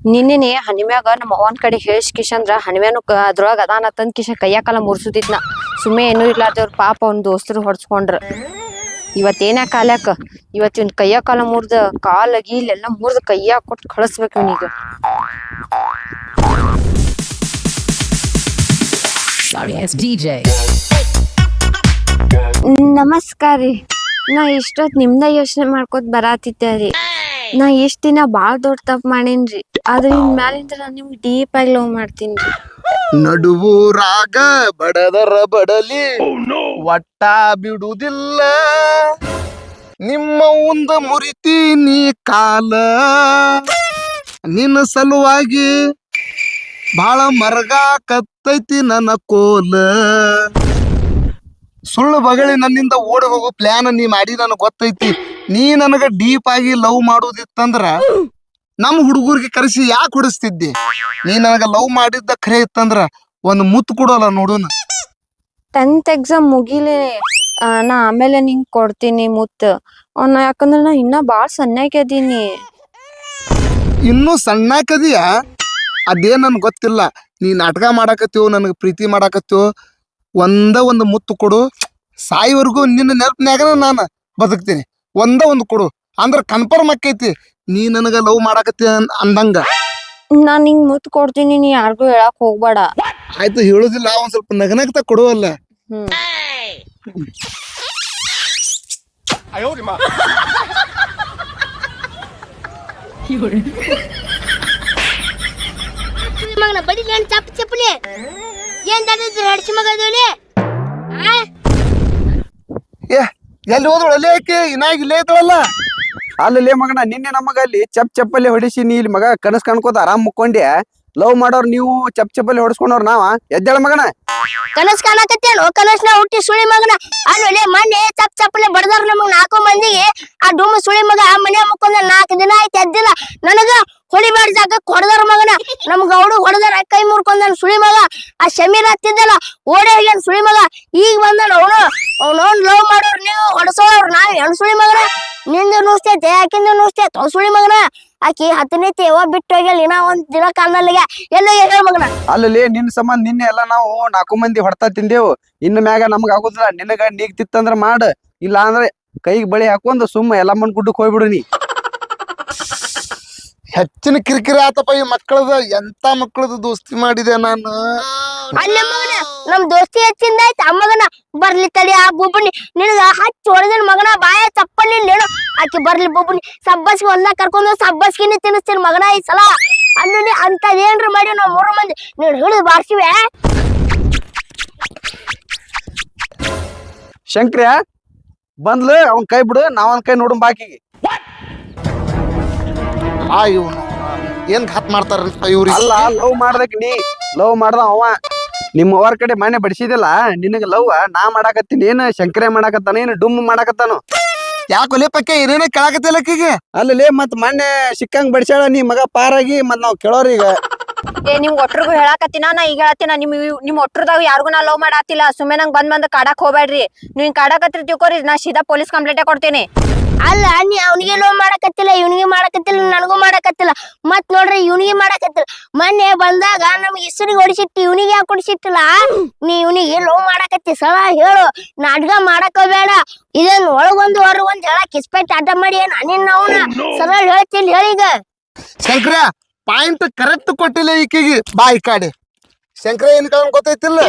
ನಿನ್ನೆನೆ ಹನಿಮ್ಯಾಗ ನಮ್ಮ ಅವನ್ ಕಡೆ ಹೇಳ್ಸ್ಕಿಶಂದ್ರ ಹನಿಮ್ಯಾನು ಅದ್ರೊಳಗ ಅದಾನ ತಂದ್ ಕಿಶ ಕೈಯ ಕಾಲ ಮುರ್ಸುದಿದ್ನ ಸುಮ್ಮನೆ ಏನೂ ಇರ್ಲಾರ್ದವ್ರ ಪಾಪ ಅವ್ನ ದೋಸ್ತರು ಹೊಡ್ಸ್ಕೊಂಡ್ರ. ಇವತ್ತೇನ ಕಾಲ್ಯಾಕ ಇವತ್ತಿನ ಕೈಯ ಕಾಲ ಮುರ್ದ ಕಾಲ ಗೀಲೆಲ್ಲ ಮುರ್ದ ಕೈಯ ಕೊಟ್ಟು ಕಳಿಸ್ಬೇಕು ಇವನೀಗ. ನಮಸ್ಕಾರ ರೀ. ನಾ ಇಷ್ಟೊತ್ ನಿಮ್ದ ಯೋಚನೆ ಮಾಡ್ಕೊತ ಬರಾತಿದ್ದೆ ರೀ. ನಾ ಇಷ್ಟ ದಿನ ಬಾಳ ದೊಡ್ಡ ತಪ್ಪು ಮಾಡೇನ್ರಿ. ಆದ್ರೆ ಇನ್ ಮ್ಯಾಲಿಂದ ನಾ ನಿಮ್ಗೆ ಡೀಪ್ ಆಗಿ ಲವ್ ಮಾಡ್ತೀನ್ರಿ. ನಡುವೂರಾಗ ಬಡದರ ಬಡಲಿ ಒಟ್ಟ ಬಿಡುವುದಿಲ್ಲ, ನಿಮ್ಮ ಒಂದ ಮುರಿತೀನಿ ಕಾಲ, ನಿನ್ನ ಸಲುವಾಗಿ ಬಾಳ ಮರಗಾಕತ್ತೈತಿ ನನ್ನ ಕೋಲ. ಸುಳ್ಳು ಬಗಳಿ ನನ್ನಿಂದ ಓಡಿ ಹೋಗೋ ಪ್ಲಾನ್ ನೀ ಮಾಡಿ ನನಗೆ ಗೊತ್ತೈತಿ. ನೀ ನನಗ ಡೀಪ್ ಆಗಿ ಲವ್ ಮಾಡೋದಿತ್ತಂದ್ರ ನಮ್ಮ ಹುಡುಗರಿಗೆ ಕರೆಸಿ ಯಾಕೆ ಹುಡಿಸ್ತಿದ್ದಿ? ನೀ ನನಗ ಲವ್ ಮಾಡಿದ್ದ ಖರೆ ಇತ್ತಂದ್ರ ಒಂದು ಮುತ್ತು ಕೊಡೋಲ್ಲ ನೋಡೋಣ. 10th ಎಕ್ಸಾಮ್ ಮುಗಿಲಿ ನಾ ಆಮೇಲೆ ನಿಂಗ್ ಕೊಡ್ತೀನಿ ಮುತ್ತು. ಯಾಕಂದ್ರ ನಾ ಇನ್ನ ಬಾಳ ಸಣ್ಣಾಗಿ ಅದೀನಿ. ಇನ್ನೂ ಸಣ್ಣಕದಿಯ ಅದೇನ್ ನನ್ಗೆ ಗೊತ್ತಿಲ್ಲ. ನೀ ನಾಟಕ ಮಾಡಾಕತ್ತೀವೋ ನನಗೆ ಪ್ರೀತಿ ಮಾಡಾಕತ್ತೀವೋ, ಒಂದು ಮುತ್ತು ಕೊಡು. ಸಾಯಿವರೆಗೂ ನಿನ್ನ ನೆನಪಿನ್ಯಾಗ ನಾನು ಬದುಕ್ತೀನಿ. ಒಂದು ಕೊಡು ಅಂದ್ರ ಕನ್ಫರ್ಮ್ ಆಕೈತಿ ನೀ ನನಗ ಲವ್ ಮಾಡಾಕತ್ತಿ ಅಂದಂಗ. ನಾ ನಿಂಗ್ ಮುತ್ತು ಕೊಡ್ತೀನಿ, ನೀ ಯಾರಿಗೂ ಹೇಳಕ್ ಹೋಗ್ಬೇಡ. ಆಯ್ತು, ಹೇಳುದಿಲ್ಲ. ಒಂದ್ ಸ್ವಲ್ಪ ನಗನಗ್ತಾ ಕೊಡುವಲ್ಲ. ಮಗನ ಬಡಿ ಚಪ್ಪ ಚಪ್ಪಲಿ ಏನ್ ಹಡ್ಸಿ ಮಗ ಏ ಎಲ್ಲಿ ಹೋದ್ರು ಅಲ್ಲೇ ಆಕಿ ಇನ್ನಾಗ ಇಲ್ಲೇ ಐತವಲ್ಲ. ಅಲ್ಲೇ ಮಗನ ನಿನ್ನೆ ನಮಗ ಅಲ್ಲಿ ಚಪ್ಪಲ್ಲಿ ಹೊಡಿಸಿ ನೀ ಇಲ್ಲಿ ಮಗ ಕನಸ್ ಕಾಣ್ಕೋತ ಆರಾಮ್ ಮುಕ್ಕೊಂಡೆ. ಲವ್ ಮಾಡೋರ್ ನೀವು ಚಪ್ಪಲ್ಲಿ ಹೊಡ್ಸ್ಕೊಂಡವ್ರ ನಾವ ಎದ್ದೇಳ ಮಗನ. ಕನಸ್ ಕಾಣಕತ್ತೇನು? ಕನಸ್ನ ಹುಟ್ಟಿ ಸುಳಿ ಮಗನ ಅಲ್ಲಿ ಮೊನ್ನೆ ಚಪ್ಪಲಿ ಬಡದಾರ ನಮಗ್ 4 ಮಂದಿಗೆ. ಆ ಡುಮ್ಮ ಸುಳಿ ಮಗ ಆ ಮನೆ ಮುಕ್ಕೊಂಡ 4 ದಿನ ಆಯ್ತು ಎದ್ದಿಲ್ಲ. ನನಗ ಹೊಡಿಬೇಡ ಜಾಗಕ್ಕೆ ಹೊಡೆದಾರ ಮಗನ. ನಮ್ಗ ಅವಡು ಹೊಡೆದಾರ, ಕೈ ಮುರ್ಕೊಂಡ ಸುಳಿ ಮಗ. ಆ ಶಮೀರ್ ಹತ್ತಿದ್ದಲ್ಲ ಓಡೇ ಹೋಗ್ಯಾನ ಸುಳಿ ಮಗ. ಈಗ ಬಂದಾನ ಅವನು ಲವ್ ಮಾಡೋರ್ ನೀವು ಹೊಡ್ಸೋರ್ ನಾವ್ ಹೆಣ್ ಸುಳಿ ಮಗನ. ನಿಂದು ನುಸ್ತೈತೆ ಆಕಿಂದು ನುಸ್ತೈತೆ ಸುಳಿ ಮಗನ. ಆಕಿ 10ನೇತಿ ಯಾವ ಬಿಟ್ಟು ಹೋಗ್ಯಾಳ, ಇನ್ನ ಒಂದ್ ದಿನ ಕಾಲದಲ್ಲಿಗೆ ಎಲ್ಲೋ ಹೇಳ ಮಗನ. ಅಲ್ಲಲ್ಲಿ ನಿನ್ ಸಂಬಂಧ ನಿನ್ನೆ ಎಲ್ಲ ನಾವು 4 ಮಂದಿ ಹೊಡ್ತಾ ತಿಂದೇವು. ಇನ್ನು ಮ್ಯಾಗ ನಮಗ ಆಗುದಿಲ್ಲ. ನಿನಗ ನೀಗ್ತಿತ್ತಂದ್ರ ಮಾಡ, ಇಲ್ಲ ಅಂದ್ರೆ ಕೈಗೆ ಬಳಿ ಹಾಕೊಂಡ್ ಸುಮ್ಮ ಎಲ್ಲ ಮನ್ ಗುಡ್ಡಕ್ ಹೋಗ್ಬಿಡು ನೀ. ಹೆಚ್ಚಿನ ಕಿರಿಕಿರಿ ಆತಪ್ಪ ಈ ಮಕ್ಕಳದ. ಎಂತ ಮಕ್ಕಳದ ದೋಸ್ತಿ ಮಾಡಿದೆ ನಾನು. ಅಲ್ಲೇ ಮಗನ ನಮ್ ದೋಸ್ತಿ ಹೆಚ್ಚಿಂದ ಆಯ್ತು. ಆ ಮಗನ ಬರ್ಲಿ ತಡಿ ಆ ಬುಬ್ಬನಿ ನಿನಗ ಹಚ್ಚಿ ಹೊಡೆದಿನ ಮಗನ ಬಾಯ ಚಪ್ಪಲಿ ನೇಳು. ಆಕಿ ಬರ್ಲಿ ಬುಬ್ಬನಿ ಸಬ್ಬಸ್ಗೆ ಒಂದ ಕರ್ಕೊಂಡು ಸಬ್ಬಸ್ಗಿನಿ ತಿನ್ನಿಸ್ತೀನಿ ಮಗನ ಈ ಸಲ. ಅಲ್ಲಿ ಅಂತದೇನ್ರ ಮಾಡಿ ನಾವ್ 3 ಮಂದಿ ನೀನ್ ಹಿಡಿದು ಬಾರ್ಸಿವೆ. ಶಂಕ್ರ ಬಂದ್ಲು, ಅವನ್ ಕೈ ಬಿಡು, ನಾವನ್ ಕೈ ನೋಡು ಬಾಕಿಗೆ. ಇವನು ಏನ್ ಘಾತ್ ಮಾಡ್ತಾರಲ್ಪ ಇವ್ರಿ. ಅಲ್ಲ ಲವ್ ಮಾಡ್ದಕ್ ನೀ ಲವ್ ಮಾಡ್ದ ಅವ ನಿಮ್ಮ ಅವ್ರ ಕಡೆ ಮನೆ ಬಡಿಸಿದಿಲ್ಲ. ನಿನಗ ಲವ್ ನಾ ಮಾಡಾಕತ್ತೀನಿ, ಏನ್ ಶಂಕರೇ ಮಾಡಾಕತ್ತಾನ, ಏನ್ ಡುಮ್ ಮಾಡಾಕತ್ತಾನು? ಯಾಕೆ ಪಕ್ಕೆ ಏನೇನ ಕೇಳಾಕತ್ತಿಲ್ಲಕ್ಕಿಗೆ? ಅಲ್ಲೇ ಮತ್ ಮೊನ್ನೆ ಸಿಕ್ಕಂಗ್ ಬಡಿಸ್ಯಾಳ ನೀ ಮಗ ಪಾರಾಗಿ. ಮತ್ ನಾವ್ ಕೇಳೋರ್ ಈಗ ನಿಮ್ ಒಟ್ರಿಗೂ ಹೇಳಾಕತ್ತಿನ. ನಾ ಈಗ ಹೇಳತ್ತಿನ ನಿಮ್ ಒಟ್ರದಾಗ ಯಾರಿಗೂ ನಾ ಲವ್ ಮಾಡಾತಿಲ್ಲ. ಸುಮ್ಮನೆ ನಂಗ್ ಬಂದ್ ಕಾಡಕ್ ಹೋಗ್ಬೇಡ್ರಿ. ನೀವ್ ಕಾಡಕತ್ರಿ ತಿಳ್ಕೊರಿ, ನಾ ಸೀದಾ ಪೊಲೀಸ್ ಕಂಪ್ಲೇಂಟ್ ಕೊಡ್ತೀನಿ. ಅಲ್ಲ ನೀ ಅವನಿಗೆ ಲವ್ ಮಾಡಕತ್ತಿಲ್ಲ, ಇವನಿಗೆ ಮಾಡಕತ್ತಿಲ್ಲ, ನನಗೂ ಮಾಡಕತ್ತಿಲ್ಲ. ಮತ್ ನೋಡ್ರಿ ಇವನಿಗೆ ಮಾಡಕತ್ತಿಲ್ಲ. ಮೊನ್ನೆ ಬಂದಾಗ ನಮ್ಗೆ ಹೆಸರಿಗೆ ಹೊಡಿಸಿಟ್ಟು ಇವನಿಗೆ ಯಾಕೆ ಹೊಡಿಸಿಟ್ಟಿಲ್ಲ? ನೀ ಇವನಿಗೆ ಲವ್ ಮಾಡಕತ್ತಿ ಸಲ ಹೇಳು. ನಾಟಕ ಮಾಡಕ ಬೇಡ. ಇದನ್ ಒಳಗೊಂದು ಹೊರಗೊಂದು ಹೇಳ ಕಿಸ್ಪೆಟ್ ಆಟ ಮಾಡಿ ನಾನಿನ್ ಅವನ ಸಲ ಹೇಳ್ತೀನಿ ಹೇಳೀಗ. ಶಂಕರ ಪಾಯಿಂಟ್ ಕರೆಕ್ಟ್ ಕೊಟ್ಟಿಲ್ಲ ಈಕಿಗೆ. ಬಾಯಿ ಕಾಡಿ ಶಂಕರ ಏನ್ ಕೇಳ ಗೊತ್ತೈತಿಲ್ಲ?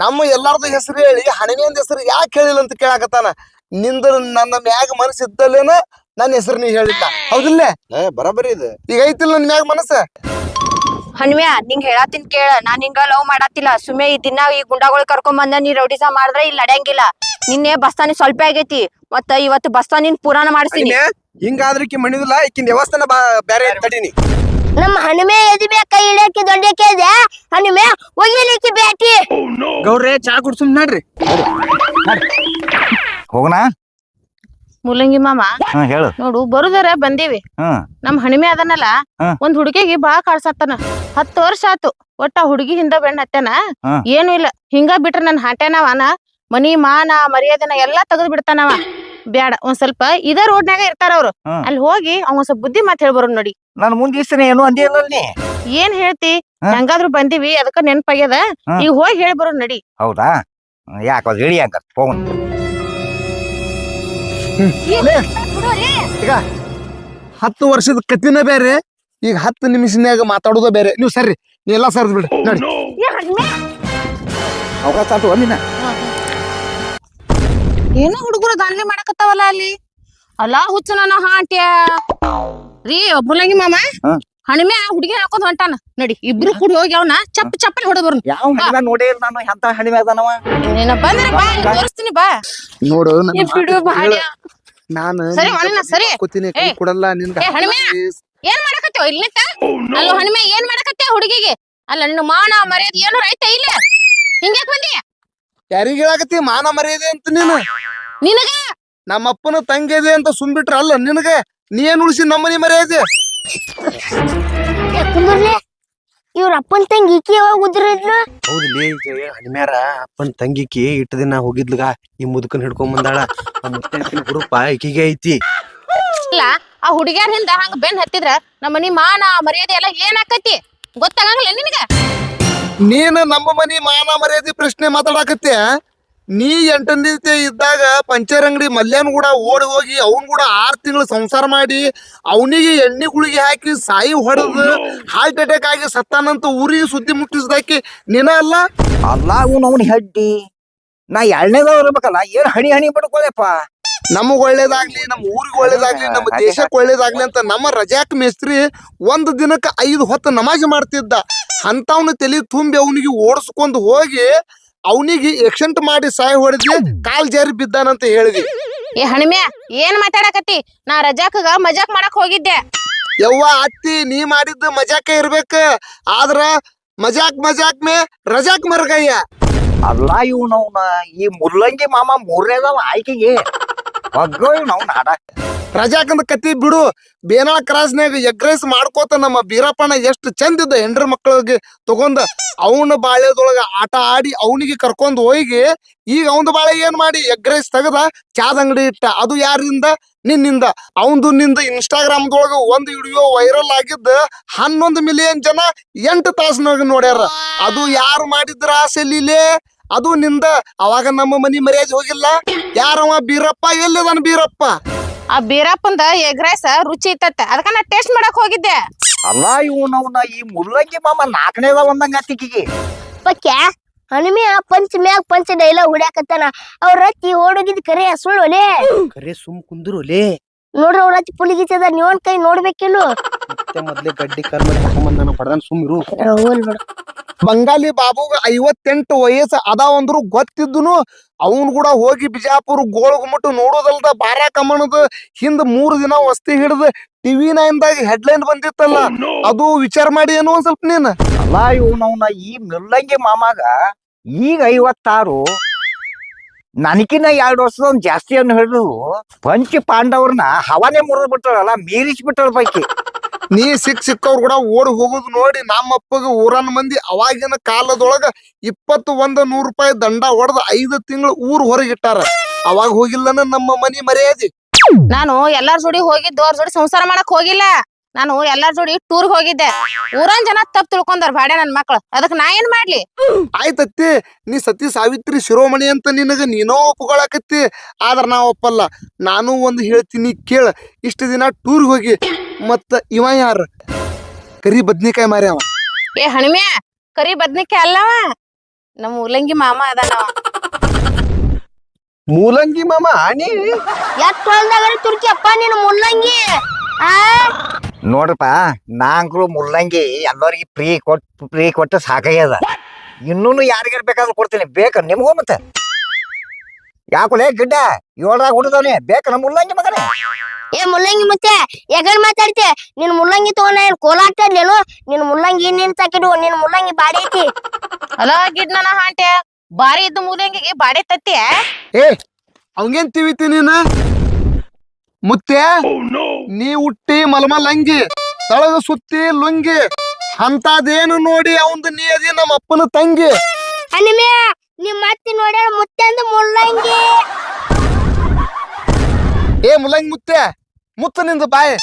ನಮ್ಮ ಎಲ್ಲಾರ್ದು ಹೆಸರು ಹೇಳಿ ಹಣಿಮೆಂದ ಹೆಸರು ಯಾಕೆ ಹೇಳಿಲ್ಲ ಅಂತ ಕೇಳಾಕತ್ತಾನ. ನಿಂದ ನನ್ನ ಮ್ಯಾಗ ಮನಸ್ಸು ಇದ್ದಲ್ಲೇನ ನನ್ನ ಹೆಸರು ನೀ ಹೇಳಿಲ್ಲ, ಹೌದಿಲ್ಲ? ಬರಾಬರಿ ಇದು. ಈಗ ಐತಿಲ್ಲ ನನ್ ಮ್ಯಾಗ ಮನಸ್ಸ. ಹಣ್ಮ್ಯಾ ನಿಂಗ್ ಹೇಳಾತಿನ್ ಕೇಳ. ನಾನ್ ಹಿಂಗ ಲವ್ ಮಾಡಾತಿಲ್ಲ. ಸುಮ್ಮನೆ ಈ ದಿನ ಈ ಗುಂಡಾಗಳು ಕರ್ಕೊಂಡ್ ಬಂದ ನೀ ರೌಡಿಸ ಮಾಡಿದ್ರೆ ಇಲ್ಲಿ ನಡೆಯಂಗಿಲ್ಲ. ನಿನ್ನೆ ಬಸ್ತಾನಿ ಸ್ವಲ್ಪ ಆಗೈತಿ, ಮತ್ತ ಇವತ್ತು ಬಸ್ತಾನಿನ್ ಪುರಾಣ ಮಾಡಿಸ್ತೀನಿ. ಹಿಂಗಾದ್ರಕಿ ಮಣಿದಿಲ್ಲ. ಈಕಿನ ದೇವಸ್ಥಾನ ಬ್ಯಾರೆ ತಡೀನಿ. ನಮ್ಮ ಹನುಮೆ ಎದಿಬೇ ಕೈ ಇಡಕ್ಕೆ ದೊಡ್ಡಕ್ಕೆ ಇದೆ. ಹನುಮೆ ಒಯ್ಯಲಿಕ್ಕೆ ಬ್ಯಾಟಿ. ಗೌಡ್ರೆ ಚಾ ಕುಡ್ಸುಮ್ ನಡ್ರಿ. ಹೋಗಣ ಮುಲ್ಲಂಗಿ ಮಾಮ ಹೇಳು. ನೋಡು ಬರುದಾರ ಬಂದೀವಿ. ನಮ್ ಹಣಿಮೆ ಅದನ್ನಲ್ಲ ಒಂದ್ ಹುಡುಗಿಗೆ ಬಾ ಕಾಡ್ಸತ್ತನ. 10 ವರ್ಷ ಆತು ಒಟ್ಟ ಹುಡುಗಿ ಹಿಂದ ಬೆಣ್ಣ ಹತ್ತನ. ಏನು ಇಲ್ಲ ಹಿಂಗ ಬಿಟ್ರ ನನ್ ಹಾಟೆನವನ ಮನಿ ಮಾನ ಮರ್ಯಾದೆನ ಎಲ್ಲಾ ತೆಗೆದು ಬಿಡ್ತಾನವ. ಬ್ಯಾಡ ಒಂದ್ ಸ್ವಲ್ಪ ಇದ ರೋಡ್ನಾಗ ಇರ್ತಾರ ಅವ್ರು ಹ್ಮ್. ಅಲ್ಲಿ ಹೋಗಿ ಅವ್ನ್ ಸ್ವಲ್ಪ ಬುದ್ಧಿ ಮಾತ್ ಹೇಳ್ಬರೋ ನೋಡಿ. ನಾನು ಮುಂದೆ ಇಷ್ಟನೇ ಏನು ಅಂದೇ ಇಲ್ಲ ನೀ. ಏನ್ ಹೇಳ್ತಿ ಹಾ? ಹೆಂಗಾದ್ರು ಬಂದಿವಿ ಅದಕ್ಕ ನೆನ್ಪಾಗ್ಯದ ಹಾ. ಈಗ ಹೋಗಿ ಹೇಳ್ಬರೋ ನಡಿ. ಹೌದಾ ಯಾಕ ಅದು ಹೇಳಿ ಹಂಗ ಹೋಗೋಣ. ಈಗ 10 ವರ್ಷದ ಕತ್ತಿನ ಬೇರೆ, ಈಗ 10 ನಿಮಿಷನ್ಯಾಗ ಮಾತಾಡೋದ ಬೇರೆ. ನೀವು ಸರ್ರಿ, ನೀ ಎಲ್ಲಾ ಸರ್ದ್ ಬಿಡ್ರಿ ನೋಡಿ. ಅವಕಾಶ ಆತು ಒಂದಿನ. ಏನೋ ಹುಡುಗರು ದಾಂಧಲಿ ಮಾಡಕತ್ತಾವಲ್ಲ ಅಲ್ಲಿ. ಅಲ್ಲಾ ಹುಚ್ಚು ನನ್ನ ಹಾಂಟ್ಯ ರೀ ಒಬ್ಬಲಂಗಿ ಮಾಮ ಹಾ. ಹಣಿಮೆ ಆ ಹುಡುಗಿ ಹಾಕೋದ್ ಹೊಂಟಾನ ನಡಿ ಇಬ್ರು ಕೂಡಿ ಹೋಗಿ ಅವನ ಚಪ್ಪಲಿ ಹೊಡೆದ್ ಬರ್ನು. ಯಾವ ಹಣಿಮೆ ನೋಡೇ ಇಲ್ಲ ನಾನು, ಎಂತ ಹಣಿಮೆ ಅದಾನವ. ನೀನ ಬಂದ್ರೆ ಬಾ ತೋರಿಸ್ತೀನಿ ಬಾ. ನೋಡು ಏ ಬಿಡು ಬಾಡ್ಯ. ನಾನು ಸರಿ ಅಣ್ಣ ಸರಿ. ಕೂತೀನಿ, ಕೈ ಏ. ಕೊಡಲ್ಲ ನಿನ್ಗ. ಏ ಹಣಿಮೆ ಏನ್ ಮಾಡಕತ್ತೇವ ಇಲ್ಲಿ ಅಲ್ಲ ಹಣಿಮೆ ಏನ್ ಮಾಡಕತ್ತೆ ಹುಡುಗಿಗೆ ಅಲ್ಲ ನಿನ್ನ ಮಾನ ಮರ್ಯಾದೆ ಏನಾರ ಐತೆ ಇಲ್ಲ ಹಿಂಗ್ಯಾಕ್ ಬಂದಿ ಯಾರಿಗ ಹೇಳಾಕತ್ತಿ ಮಾನ ಮರ್ಯಾದೆ ಅಂತ ನೀನು? ನಿನಗ ನಮ್ಮಪ್ಪನ ತಂಗಿದೆ ಅಂತ ಸುಮ್ಬಿಟ್ರ ಅಲ್ಲ ನಿನಗ? ನೀ ಏನ್ ಉಳಿಸಿ ನಮ್ಮನಿ ಮರ್ಯಾದೆ? ಕುಂದ್ರಲೆ ಇವ್ರ ಅಪ್ಪನ್ ತಂಗಿ ಈಕಿ ಯಾವಾಗ ಉದ್ರಿದ್ಲು? ಹೌದ್ಲಿ ಹನಿಮ್ಯಾರ ಅಪ್ಪನ್ ತಂಗಿಕಿ ಇಟ್ಟ ದಿನ ಹೋಗಿದ್ಲಗ ಈ ಮುದುಕನ್ ಹಿಡ್ಕೊಂಡ್ ಬಂದಾಳ. ಆ ಮುತ್ತೈತಿನ ಗ್ರೂಪ್ ಈಕಿಗೆ ಐತಿ. ಇಲ್ಲ ಆ ಹುಡುಗ್ಯಾರ ಹಿಂದ ಹಂಗ ಬೆನ್ ಹತ್ತಿದ್ರ ನಮ್ಮ ಮನಿ ಮಾನ ಮರ್ಯಾದೆ ಎಲ್ಲ ಏನಾಕತಿ ಗೊತ್ತಾಗಂಗಿಲ್ಲ ನಿನಗ? ನೀನು ನಮ್ಮ ಮನಿ ಮಾನ ಮರ್ಯಾದೆ ಪ್ರಶ್ನೆ ಮಾತಾಡಕತ್ತಿ. ನೀ 8ನೇ ಇದ್ದಾಗ ಪಂಚರ್ ಅಂಗಡಿ ಮಲ್ಯಾನ್ ಕೂಡ ಓಡಿ ಹೋಗಿ ಅವನ್ ಕೂಡ 6 ತಿಂಗಳು ಸಂಸಾರ ಮಾಡಿ ಅವನಿಗೆ ಎಣ್ಣೆ ಗುಳಿಗೆ ಹಾಕಿ ಸಾಯಿ ಹೊಡೆದು ಹಾರ್ಟ್ ಅಟ್ಯಾಕ್ ಆಗಿ ಸತ್ತಾನಂತ ಊರಿಗೆ ಸುದ್ದಿ ಮುಟ್ಟಿಸ್ದಾಕಿ ನೀನ ಅಲ್ಲ? ಅಲ್ಲ ಅವ್ನು ಹೆಡ್ಡಿ ನಾ ಎರಡನೇದವ್ ಇರ್ಬೇಕಲ್ಲ, ಏನ್ ಹಣಿ ಬಿಡ್ಕೊಳಪ್ಪ. ನಮಗ್ ಒಳ್ಳೇದಾಗ್ಲಿ, ನಮ್ಮ ಊರಿಗೆ ಒಳ್ಳೇದಾಗ್ಲಿ, ನಮ್ಮ ದೇಶಕ್ಕೆ ಒಳ್ಳೇದಾಗ್ಲಿ ಅಂತ ನಮ್ಮ ರಜಾಕ್ ಮೇಸ್ತ್ರಿ 1 ದಿನಕ್ಕೆ 5 ಹೊತ್ತು ನಮಾಜ್ ಮಾಡ್ತಿದ್ದ. ಅಂತವ್ನ ತಲೆ ತುಂಬಿ ಅವನಿಗೆ ಓಡಿಸ್ಕೊಂಡು ಹೋಗಿ ಅವನಿಗೆ ಎಕ್ಸೆಂಟ್ ಮಾಡಿ ಸಾಯಿ ಹೊಡೆದಿ ಕಾಲ್ ಜಾರಿ ಬಿದ್ದಾನಂತ ಹೇಳಿದಿ. ಏ ಹಣಿಮ್ಯಾ ಏನ್ ಮಾತಾಡಕತ್ತಿ? ನಾ ರಜಾಕಗ ಮಜಾಕ್ ಮಾಡಕ್ ಹೋಗಿದ್ದೆ. ಯವ್ವ ಅತ್ತಿ, ನೀ ಮಾಡಿದ್ದು ಮಜಾಕ ಇರ್ಬೇಕ, ಆದ್ರ ಮಜಾಕ್ ಮೇ ರಜಾಕ್ ಮರ್ಗಯ್ಯ. ಅಲ್ಲ ಇವ್ನವ್ನ ಈ ಮುಲ್ಲಂಗಿ ಮಾಮ 3ನೇದವ ಆಯ್ಕೆಗೆ ಒಗ್ಗೋ ಇವ್ನವ್ನ ಆಡ. ರಜಾಕಂದ ಕತ್ತಿ ಬಿಡು. ಬೇನಾಳ ಕ್ರಾಸ್ನಾಗ ಎಗ್ ರೈಸ್ ಮಾಡ್ಕೋತ ನಮ್ಮ ಬೀರಪ್ಪನ ಎಷ್ಟು ಚಂದ ಇದ್ದ ಹೆಂಡ್ರ ಮಕ್ಕಳಿಗೆ ತಗೊಂಡ ಅವನ ಬಾಳೆದೊಳಗ ಆಟ ಆಡಿ ಅವನಿಗೆ ಕರ್ಕೊಂಡ್ ಹೋಗಿ ಈಗ ಅವನ ಬಾಳೆ ಏನ್ ಮಾಡಿ ಎಗ್ ರೈಸ್ ತೆಗದ ಚಾದ ಅಂಗಡಿ ಇಟ್ಟ. ಅದು ಯಾರಿಂದ? ನಿನ್ನಿಂದ. ಅವಂದು ನಿಂದ ಇನ್ಸ್ಟಾಗ್ರಾಮ್ದೊಳಗ ಒಂದು ವಿಡಿಯೋ ವೈರಲ್ ಆಗಿದ್ದ 11 ಮಿಲಿಯನ್ ಜನ 8 ತಾಸ್ನಾಗ ನೋಡ್ಯಾರ. ಅದು ಯಾರು ಮಾಡಿದ್ರ ಆಸೆಲಿಲೇ? ಅದು ನಿಂದ. ಅವಾಗ ನಮ್ಮ ಮನಿ ಮರ್ಯಾದೆ ಹೋಗಿಲ್ಲ. ಯಾರವ ಬೀರಪ್ಪ? ಎಲ್ಲಿದಾನ ಬೀರಪ್ಪ? ಆ ಬೀರಪ್ಪಂದ ಎಗ್ ರೈಸ್ ರುಚಿ ಇತ್ತ ಅದಕ್ಕ ನಾ ಟೇಸ್ಟ್ ಮಾಡಕ್ ಹೋಗಿದ್ದೆ. ಅಲ್ಲ ಇವ್ನವ್ನ ಈ ಮುಲ್ಲಂಗಿ ಮಾಮ 4ನೇದವ ಒಂದಂಗ ಆತಿಕಿಗೆ. ಪಕ್ಯ ಹನುಮೆ ಪಂಚ ಮ್ಯಾಗ ಪಂಚ ಡೈಲಾಗ್ ಹೊಡ್ಯಾಕತ್ತಾನ. ಅವ್ರ ರತ್ತಿ ಓಡೋಗಿದ್ ಕರೆ ಸುಳ್ಳೋಲೆ. ಕರೆ ಸುಮ್ ಕುಂದ್ರುಲೇ. ನೋಡ್ರಿ ಅವ್ರ ರತ್ತಿ ಪುಲಿಗಿತ್ತದ ನೀವನ್ ಕೈ ನೋಡ್ಬೇಕಿಲ್ಲು. ಮತ್ತೆ ಮೊದ್ಲೇ ಗಡ್ಡಿ ಕರ್ಮ ತಗೊಂಬಂದಾನ ಹೊಡೆದನ್ ಸುಮ್ಮಿರು. ಹೋಲ್ ಬಿಡು. ಬಂಗಾಲಿ ಬಾಬುಗ 58 ವಯಸ್ಸು ಅದಾವಂದ್ರು ಗೊತ್ತಿದ್ದುನು ಅವನ್ ಕೂಡ ಹೋಗಿ ಬಿಜಾಪುರ ಗೋಳಗುಮಟ್ಟು ನೋಡೋದಲ್ದ ಬಾರಾ ಕಮಣದ ಹಿಂದ್ 3 ದಿನ ವಸ್ತಿ ಹಿಡ್ದು TV9ದಾಗ ಹೆಡ್ಲೈನ್ ಬಂದಿತ್ತಲ್ಲ, ಅದು ವಿಚಾರ ಮಾಡಿ ಏನು ಒಂದ್ ಸ್ವಲ್ಪ ನೀನ್. ಅಲ್ಲ ಇವ್ನವ್ನ ಈ ಮುಲ್ಲಂಗಿ ಮಾಮಾಗ ಈಗ 56, ನನಕಿನ್ನ 2 ವರ್ಷದ ಜಾಸ್ತಿ ಅನ್ನು ಹಿಡಿದು ಪಂಚ ಪಾಂಡವ್ರನ್ನ ಹವಾನೆ ಮುರಿದ್ ಬಿಟ್ಟಾರಲ್ಲ, ಮೀರಿಸ್ಬಿಟ್ಟಾರ ಪೈಕಿ. ನೀ ಸಿಕ್ಕವ್ರು ಕೂಡ ಓಡಿ ಹೋಗುದು ನೋಡಿ ನಮ್ಮಪ್ಪಗ ಊರನ್ ಮಂದಿ ಅವಾಗಿನ ಕಾಲದೊಳಗ 21 ರೂಪಾಯಿ ದಂಡ ಹೊಡೆದ 5 ತಿಂಗಳು ಊರ್ ಹೊರಗಿಟ್ಟಾರ. ಅವಾಗ ಹೋಗಿಲ್ಲನ ನಮ್ಮ ಮನಿ ಮರ್ಯಾದೆ. ನಾನು ಎಲ್ಲಾರ ಜೋಡಿ ಹೋಗಿದ್ದು ಅವ್ರ ಜೋಡಿ ಸಂಸಾರ ಮಾಡಕ್ ಹೋಗಿಲ್ಲ. ನಾನು ಎಲ್ಲಾರ ಜೋಡಿ ಟೂರ್ ಹೋಗಿದ್ದೆ. ಊರನ್ ಜನ ತಪ್ಪು ತಿಳ್ಕೊಂಡಾರ ಬಾಡ್ಯ ನನ್ ಮಕ್ಳು. ಅದಕ್ ನಾ ಏನ್ ಮಾಡ್ಲಿ? ಆಯ್ತತ್ತಿ, ನೀ ಸತಿ ಸಾವಿತ್ರಿ ಶಿರೋಮಣಿ ಅಂತ ನಿನಗ ನೀನೋ ಒಪ್ಕೊಳಕತ್ತಿ, ಆದ್ರ ನಾ ಒಪ್ಪಲ್ಲ. ನಾನು ಒಂದು ಹೇಳ್ತೀನಿ ಕೇಳ. ಇಷ್ಟು ದಿನ ಟೂರ್ ಹೋಗಿ ಮತ್ತ ಇವ ಯಾರ? ಕರಿ ಬದ್ನಿಕಾಯಿ ಮಾರ್ಯಾವ. ಏ ಹಣಿಮ್ಯಾ ಕರಿ ಬದ್ನಿಕಾಯಿ ಅಲ್ಲವ, ನಮ್ ಉಲ್ಲಂಗಿ ಮಾಮ ಅದಾನವ. ಮೂಲಂಗಿ ಮಾಮ ನೀ ಎಟ್ ಹೊಲ್ದಾಗ ತುರ್ಕಿ ಅಪ್ಪ ನೀನು ಮುಲ್ಲಂಗಿ. ಆ ನೋಡ್ರಪ್ಪ, ನಾಂಕ್ರು ಮುಲ್ಲಂಗಿ ಎಲ್ಲರಿಗೆ ಫ್ರೀ ಕೊಟ್ಟು ಸಾಕಾಗ್ಯದ. ಇನ್ನೂ ಯಾರಿಗಾರ ಬೇಕಾದ್ರೂ ಕೊಡ್ತೀನಿ. ಬೇಕ ನಿಮ್ಗೂ? ಮತ್ತೆ ಯಾಕುಲೇ ಗಿಡ್ಡ 7ರಾಗ ಹುಡುದವನೇ ಬೇಕ ನಮ್ಮ ಮುಲ್ಲಂಗಿ ಮಗನೇ? ಏ ಮುಲ್ಲಂಗಿ ಮತ್ತೆ ಎಗಡ್ ಮಾತಾಡ್ತೆ? ನಿನ್ ಮುಲ್ಲಂಗಿ ತಗೊಂಡ ಏನ್ ಕೋಲಾಗ್ತದ್ಲೇನು? ನಿನ್ ಮುಲ್ಲಂಗಿ ನಿನ್ ತಾಕಿಡು. ನಿನ್ ಮುಲ್ಲಂಗಿ ಬಾಡಿ ಐತಿ. ಅಲ ಗಿಡ್ ನನ್ನ ಹಾಂಟ್ಯ ಬಾರಿ ಇದ್ದು ಮೂಲಂಗಿಗೆ ಬಾಡಿ ತತ್ತಿ. ಏ ಅವಂಗೇನ್ ತಿವಿತಿ ನೀನ? ಮುತ್ತೆ, ನೀ ಹುಟ್ಟಿ ಮಲ್ಮಲ್ ಅಂಗಿ, ತಳಗ ಸುತ್ತಿ ಲುಂಗಿ, ಅಂತದೇನು ನೋಡಿ ಅವಂದು ನೀ ಅದಿ ನಮ್ಮ ಅಪ್ಪನ ತಂಗಿ. ಹನುಮೆ ನಿಮ್ ಮತ್ತೆ ನೋಡ್ಯಾರ ಮುತ್ತೆ ಅಂದ ಮುಲ್ಲಂಗಿ. ಏ ಮುಲ್ಲಂಗಿ ಮುತ್ತೆ ಮುತ್ತ ನಿಂದು ಬಾಯಿ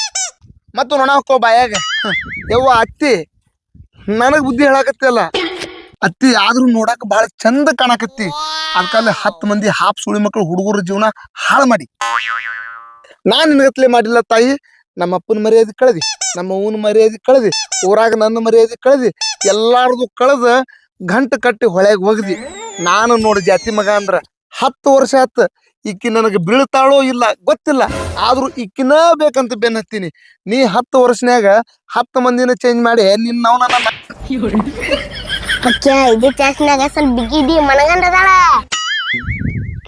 ಮತ್ತು ನೊಣ ಹಾಕೋ ಬಾಯಾಗ ಯವ್ವ ಅತ್ತಿ ನನಗ್ ಬುದ್ಧಿ ಹೇಳಾಕತ್ತಿಯಲ್ಲ ಅತ್ತಿ ಆದ್ರೂ ನೋಡಾಕ ಬಹಳ ಚಂದ ಕಾಣಕತ್ತಿ ಅದಕ್ಕಲ್ಲಿ 10 ಮಂದಿ ಹಾಪ್ ಸುಳಿ ಮಕ್ಕಳು ಹುಡುಗರ ಜೀವನ ಹಾಳು ಮಾಡಿ ನಾನ್ ನಿನಗತ್ಲೆ ಮಾಡಿಲ್ಲ ತಾಯಿ. ನಮ್ಮ ಅಪ್ಪನ ಮರ್ಯಾದೆ ಕಳೆದಿ, ನಮ್ಮ ಅವ್ವನ ಮರ್ಯಾದೆ ಕಳೆದಿ, ಊರಾಗ ನನ್ನ ಮರ್ಯಾದೆ ಕಳೆದಿ, ಎಲ್ಲಾರ್ದು ಕಳೆದ ಗಂಟು ಕಟ್ಟಿ ಹೊಳೆಗೆ ಹೋಗದಿ. ನಾನು ನೋಡಿ ಜಾತಿ ಮಗ ಅಂದ್ರ 10 ವರ್ಷ ಆತ. ಈಕಿ ನನಗೆ ಬೀಳ್ತಾಳೋ ಇಲ್ಲ ಗೊತ್ತಿಲ್ಲ, ಆದ್ರೂ ಈಕಿನ ಬೇಕಂತ ಬೆನ್ ಹತ್ತೀನಿ. ನೀ 10 ವರ್ಷನ್ಯಾಗ 10 ಮಂದಿನ ಚೇಂಜ್ ಮಾಡಿ ನಿನ್ನ ಅಕ್ಕ ಇದೇ ಚಾನ್ಸ್ನಾಗ ಸ್ವಲ್ಪ ಬಿಗಿದಿ ಮನಗಂಡದಾಳ.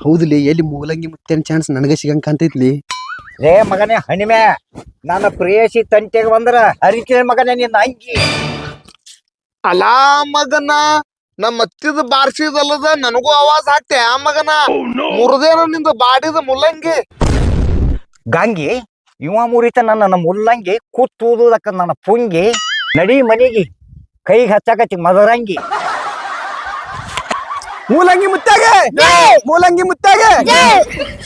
ಹೌದ್ಲಿ ಎಲ್ಲಿ ಮೂಲಂಗಿ ಮುತ್ತೇನ್ ಚಾನ್ಸ್ ನನಗ ಸಿಗಂಗ್ ಕಾಣ್ತೈತ್ಲಿ. ರೇ ಮಗನೇ ಹಣಿಮೆ, ನನ್ನ ಪ್ರೇಯಸಿ ತಂಟೆಗೆ ಬಂದ್ರ ಹರಿಕೆ ಮಗನೇ ನಿನ್ನ ಅಂಗಿ. ಅಲಾ ಮಗನ ನಮ್ಮ ಅತ್ತಿದ ಬಾರ್ಸಿದಲ್ಲದ ನನಗೂ ಆವಾಜ್ ಹಾಕ್ತೆ ಆ ಮಗನ ಮುರ್ದೇನ ನಿಂದ ಬಾಡಿದ ಮುಲ್ಲಂಗಿ ಗಂಗಿ ಇವ ಮುರಿತ ನನ್ನ ಮುಲ್ಲಂಗಿ ಕೂತೂದಕ್ಕ ನನ್ನ ಪುಂಗಿ ನಡಿ ಮನಿಗಿ ಕೈಗೆ ಹಚ್ಚಾಕತಿ ಮದರಂಗಿ. ಮೂಲಂಗಿ ಮುತ್ತಾಗೆ ಮೂಲಂಗಿ ಮುತ್ತಾಗೆ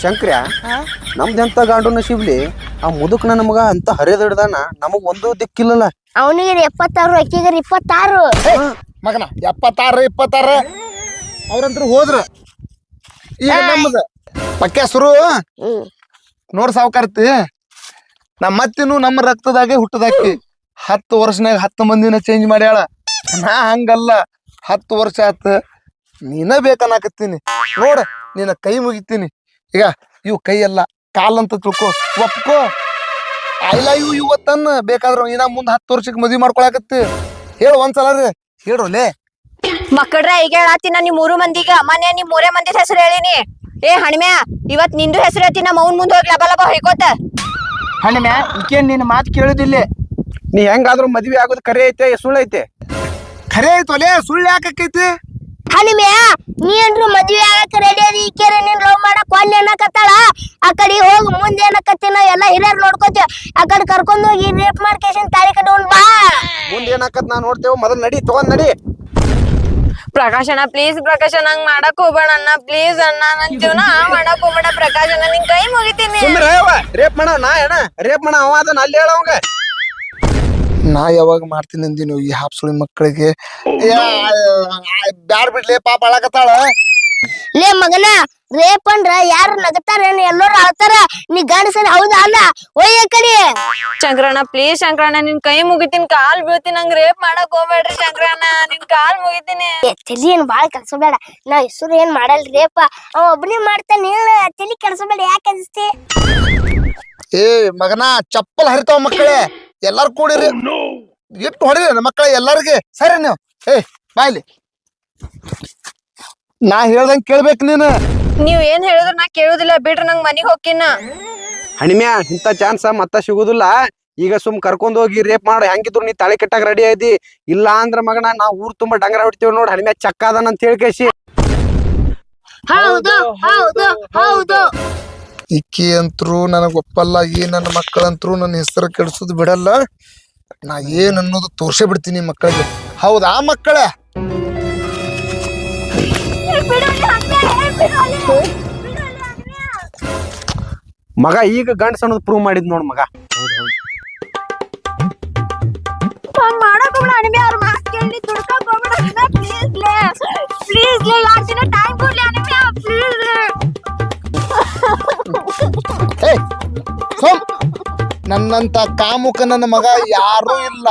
ಶಂಕ್ರ್ಯ ನಮ್ದೆಂತ ಗಾಂಡು ನಶೀಬ್ಲಿ ಆ ಮುದುಕ್ ನನ್ನ ಮಗ ಅಂತ ಹರಿದಿಡ್ದಾನ ನಮಗ್ ಒಂದು ದಿಕ್ಕಿಲ್ಲಲ್ಲ. ಅವನಿಗೆ 76 ಅಕ್ಕಿಗೆ 26. ಮಗನ 76 ಅವ್ರಂತ್ರು ಹೋದ್ರ ಈಗ ನಮ್ಮದ ಪಕ್ಕೆಸರು ನೋಡ್ ಸಾವ್ಕಾರ್ತಿ. ನಮ್ಮ ಮತ್ತಿನ್ನು ನಮ್ಮ ರಕ್ತದಾಗೆ ಹುಟ್ಟದಾಕಿ 10 ವರ್ಷನಾಗ 10 ಮಂದಿನ ಚೇಂಜ್ ಮಾಡ್ಯಾಳ. ನಾ ಹಂಗಲ್ಲ 10 ವರ್ಷ ಆತ ನೀನ ಬೇಕನ್ನಾಕತ್ತೀನಿ ನೋಡ ನಿನ್ನ ಕೈ ಮುಗಿತೀನಿ. ಈಗ ಇವು ಕೈ ಅಲ್ಲ ಕಾಲಂತ ತಿಳ್ಕೊ ಒಪ್ಕೋ. ಐಲ ಇವು ಇವತ್ತನ್ನ ಬೇಕಾದ್ರ ಇನ್ನ ಮುಂದ್ 10 ವರ್ಷಕ್ಕೆ ಮದ್ವಿ ಮಾಡ್ಕೊಳಕತ್ತಿ ಹೇಳು ಒಂದ್ಸಲ ರೀ ಹೇಳ್ರಲ್ಲೇ ಮಕ್ಕಳ್ರ ಈಗ ಹೇಳಾತಿನ ನಿಮ್ 3 ಮಂದಿಗ ಮನೆ ನಿಮ್ 3 ಮಂದಿದ ಹೆಸರು ಹೇಳಿನಿ. ಏ ಹಣ್ಮ್ಯಾ ಇವತ್ ನಿಂದು ಹೆಸರು ಹೇಳ್ತಿ ನಮ್ಮ ಅವ್ನ ಮುಂದ್ ಹೋಗಿ ಲಬ ಲಬ ಹೊಯ್ಕೋತ. ಹಣ್ಣ್ಯಾ ಈಕೇನ್ ನಿನ್ನ ಮಾತು ಕೇಳುದಿಲ್ಲ. ನೀ ಹೆಂಗಾದ್ರೂ ಮದ್ವಿ ಆಗೋದು ಕರೆ ಐತೆ ಸುಳ್ಳು ಐತೆ? ಖರೆ ಐತೋಲೆ ಸುಳ್ಳು ಯಾಕೈತಿ? ಹನಿಮ್ಯಾ ನೀ ಅಂದ್ರು ಮದ್ವೆ ಆಗಕ್ಕೆ ರೆಡಿ ಅದಿ. ಈಕೆರೆ ನೀನ್ ಲವ್ ಮಾಡಕ್ ಒಲ್ಲೆ ಅನ್ನಕತ್ತಾಳ. ಆ ಕಡೆ ಹೋಗಿ ಮುಂದೆ ಏನಕತ್ತಿನ ಎಲ್ಲ ಹಿರಿಯರ್ ನೋಡ್ಕೋತೀವಿ. ಆ ಕಡೆ ಕರ್ಕೊಂಡ್ ಹೋಗಿ ರೇಪ್ ಮಾಡ್ಕೇಶನ್ ತಾಳಿ ಕಟ್ಕೊಂಡ್ ಬಾ. ಮುಂದೆ ಏನಾಕತ್ ನಾ ನೋಡ್ತೇವ ಮೊದಲ್ ನಡಿ ತಗೊಂಡ್ ನಡಿ. ಪ್ರಕಾಶನ ಪ್ಲೀಸ್ ಪ್ರಕಾಶನ ಹಂಗ್ ಮಾಡಕ್ ಹೋಗ್ಬೇಡ ಅಣ್ಣ ಪ್ಲೀಸ್ ಅಣ್ಣ ನನ್ ಜೀವನ ಮಾಡಕ್ ಹೋಗ್ಬೇಡ ಪ್ರಕಾಶನ ನಿನ್ ಕೈ ಮುಗಿತೀನಿ. ರೇಪ್ ಮಾಡ ನಾ ಏನ ರೇಪ್ ಮಾಡ ಅವ ಅದನ್ನ ಅಲ್ಲಿ ಹೇಳವಂಗ. ನಾ ಯಾವಾಗ ಮಾಡ್ತೀನಿ ಅಂದಿನ ಈ ಹಾಪ್ಸುಳಿ ಮಕ್ಕಳಿಗೆ ಬ್ಯಾಡ್ ಬಿಡ್ಲಿ ಪಾಪ ಅಳಕತ್ತಾಳ. ಲೇ ಮಗನ ರೇಪ್ ಅಂದ್ರ ಯಾರು ನಗತಾರ ಎಲ್ಲರೂ ಅಳ್ತಾರ. ನೀ ಗಂಡಸನ ಹೌದಾ ಅಲ್ಲ ಒಯ್ಯ ಕಡೆ. ಶಂಕರಣ್ಣ ಪ್ಲೀಸ್ ಶಂಕರಣ್ಣ ನಿನ್ ಕೈ ಮುಗಿತೀನಿ ಕಾಲ್ ಬೀಳ್ತೀನಿ ನಂಗ್ ರೇಪ್ ಮಾಡಕ್ ಹೋಗ್ಬೇಡ್ರಿ ಶಂಕರಣ್ಣ ನಿನ್ ಕಾಲ್ ಮುಗಿತೀನಿ. ತಲಿ ಏನ್ ಬಾಳ ಕೆಲ್ಸಬೇಡ. ನಾ ಹೆಸರು ಏನ್ ಮಾಡಲ್ರಿ ರೇಪ ಅವ ಒಬ್ಬನೇ ಮಾಡ್ತಾನೆ. ತಲಿ ಕೆಲ್ಸಬೇಡ ಯಾಕೆ ಅನ್ಸ್ತಿ. ಏ ಮಗನ ಚಪ್ಪಲ್ ಹರಿತಾವ ಮಕ್ಕಳೇ ಎಲ್ಲಾರು ಕೂಡಿರಿ ಇಟ್ಟು ಹೊಡಿರಿ ನಮ್ಮ ಮಕ್ಕಳ ಎಲ್ಲಾರಿಗೆ ಸರಿ ನೀವು. ಏ ಬಾಯ್ಲಿ ನಾ ಹೇಳ್ದಂಗ ಕೇಳ್ಬೇಕು ನೀನು. ನೀವ್ ಏನ್ ಹೇಳಿದ್ರ ನಾ ಕೇಳುದಿಲ್ಲ ಬಿಡ್ರಿ ನಂಗ್ ಮನಿಗ್ ಹೋಗ್ಕಿನ. ಹಣಿಮ್ಯಾ ಇಂತ ಚಾನ್ಸ್ ಮತ್ತ ಸಿಗುದಿಲ್ಲ. ಈಗ ಸುಮ್ ಕರ್ಕೊಂಡ್ ಹೋಗಿ ರೇಪ್ ಮಾಡು ಹೆಂಗಿದ್ರು ನೀ ತಾಳಿ ಕಟ್ಟಾಗ ರೆಡಿ ಐತಿ. ಇಲ್ಲ ಅಂದ್ರ ಮಗನ ನಾ ಊರ್ ತುಂಬಾ ಡಂಗರ ಹೊಡಿತೇವ್ ನೋಡ್ ಹಣಿಮ್ಯಾ ಚಕ್ಕ ಅದಾನ ಅಂತ ಹೇಳ್ಕೇಸಿ. ಹೌದು ಹೌದು ಹೌದು. ಇಕ್ಕಿ ಅಂತರೂ ನನಗ್ ಒಪ್ಪಲ್ಲ. ಈ ನನ್ನ ಮಕ್ಕಳಂತ್ರು ನನ್ನ ಹೆಸರು ಕೆಡ್ಸೋದು ಬಿಡಲ್ಲ. ನಾ ಏನ್ ಅನ್ನೋದು ತೋರ್ಸೇ ಬಿಡ್ತೀನಿ ಮಕ್ಕಳಿಗೆ. ಹೌದಾ ಮಕ್ಕಳೇ? ಮಗ ಈಗ ಗಂಡ್ಸ್ ಅನ್ನೋದು ಪ್ರೂವ್ ಮಾಡಿದ್ ನೋಡ್ ಮಗ. ಮಾಡಕ್ ಹೋಗ್ಬೇಡ ಅನಿಮೆ ಅವ್ರ ಮಾತ್ ಕೇಳಿ ದುಡ್ಕಕ್ ಹೋಗ್ಬೇಡ ಪ್ಲೀಸ್ ಲೇ ಪ್ಲೀಸ್ ಲೇ ಯಾರ್ ದಿನ ಟೈಮ್ ಕೊಡ್ಲಿ ಅನಿಮೆ ಪ್ಲೀಸ್ ಲೇ. ಏ ಸೋಮ್ ನನ್ನಂತ ಕಾಮುಕ ನನ್ನ ಮಗ ಯಾರೂ ಇಲ್ಲ.